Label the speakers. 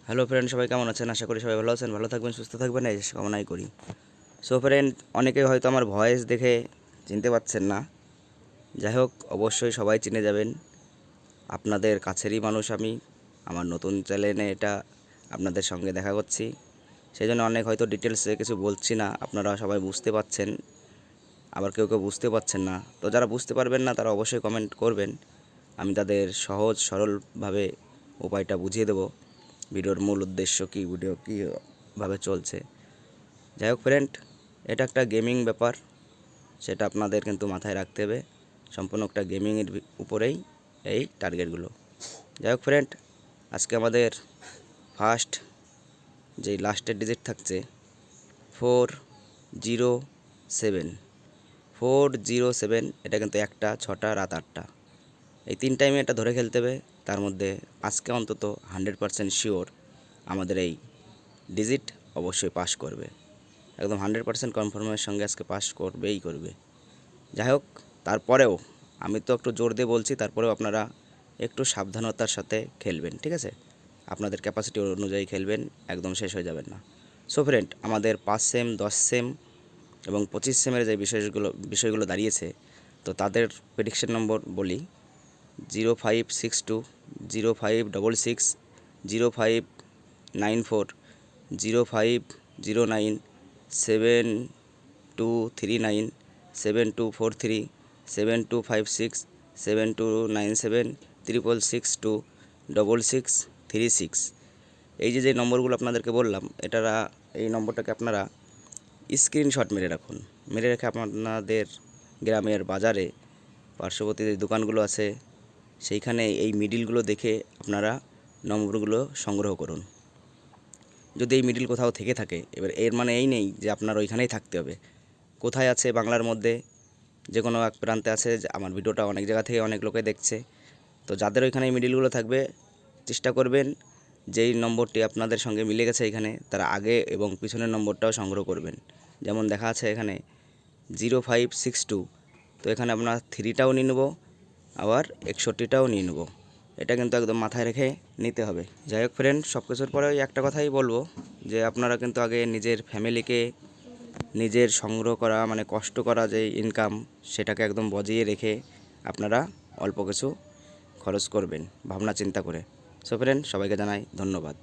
Speaker 1: Hello friend, সবাই কেমন আছেন? আশা করি সবাই ভালো আছেন, ভালো থাকবেন, সুস্থ থাকবেন, এই কামনাই করি। সো ফ্রেন্ড, অনেকে হয়তো আমার ভয়েস দেখে চিনতে পারছেন না। যাই হোক, অবশ্যই সবাই চিনে যাবেন। আপনাদের কাছেরই মানুষ আমি। আমার নতুন চ্যানেলে এটা আপনাদের সঙ্গে দেখা করছি, সেই জন্য অনেক হয়তো ডিটেলসে কিছু বলছি না। আপনারা সবাই বুঝতে পারছেন, আবার কেউ কেউ বুঝতে পারছেন না। তো যারা বুঝতে পারবেন না তারা অবশ্যই কমেন্ট করবেন, আমি তাদের সহজ সরলভাবে উপায়টা বুঝিয়ে দেবো। ভিডিওর মূল উদ্দেশ্য কী, ভিডিও কীভাবে চলছে। যাই হোক ফ্রেন্ড, এটা একটা গেমিং ব্যাপার, সেটা আপনাদের কিন্তু মাথায় রাখতে হবে। সম্পূর্ণ একটা গেমিংয়ের উপরেই এই টার্গেটগুলো। যাই হোক ফ্রেন্ড, আজকে আমাদের ফার্স্ট যেই লাস্টের ডিজিট থাকছে 407। 407 এটা কিন্তু 1টা, 6টা, রাত 8টা, এই 3 টাইমে এটা ধরে খেলতে হবে। তার মধ্যে আজকে অন্তত 100% শিওর আমাদের এই ডিজিট অবশ্যই পাস করবে। একদম 100% কনফার্মের সঙ্গে আজকে পাস করবেই করবে। যাই হোক, তারপরেও আমি তো একটু জোর দিয়ে বলছি, তারপরেও আপনারা একটু সাবধানতার সাথে খেলবেন, ঠিক আছে? আপনাদের ক্যাপাসিটি অনুযায়ী খেলবেন, একদম শেষ হয়ে যাবেন না। সো ফ্রেন্ড, আমাদের 5 সেম, 10 সেম এবং 25 সেমের যে বিষয়গুলো দাঁড়িয়েছে, তো তাদের প্রেডিকশন নম্বর বলি: 0562, 0566, 0594, 0509, 7239, 7243, 7256, 7297, 6662, 6636। এই যে নম্বরগুলো আপনাদেরকে বললাম, এই নম্বরটাকে আপনারা স্ক্রিনশট মেরে রাখুন। মেরে রেখে আপনাদের গ্রামের বাজারে পার্শ্ববর্তী যে দোকানগুলো আছে সেইখানে এই মিডিলগুলো দেখে আপনারা নম্বরগুলো সংগ্রহ করুন। যদি এই মিডিল কোথাও থেকে থাকে, এবার এর মানে এই নেই যে আপনার ওইখানেই থাকতে হবে। কোথায় আছে বাংলার মধ্যে, যে কোনো এক প্রান্তে আছে। আমার ভিডিওটা অনেক জায়গা থেকে অনেক লোকে দেখছে, তো যাদের ওইখানে এই মিডিলগুলো থাকবে চেষ্টা করবেন যেই নম্বরটি আপনাদের সঙ্গে মিলে গেছে এখানে, তারা আগে এবং পিছনের নম্বরটাও সংগ্রহ করবেন। যেমন দেখা আছে এখানে 0562, তো এখানে আপনার 3টাও নিয়ে নেব, আবার 61টাও নিয়ে নেব। এটা কিন্তু একদম মাথায় রেখে নিতে হবে। যাই হোক ফ্রেন্ড, সব কিছুর পরে ওই একটা কথাই বলবো যে আপনারা কিন্তু আগে নিজের ফ্যামিলিকে, নিজের সংগ্রহ করা মানে কষ্ট করা যে ইনকাম, সেটাকে একদম বজিয়ে রেখে আপনারা অল্প কিছু খরচ করবেন ভাবনা চিন্তা করে। সো ফ্রেন্ড, সবাইকে জানাই ধন্যবাদ।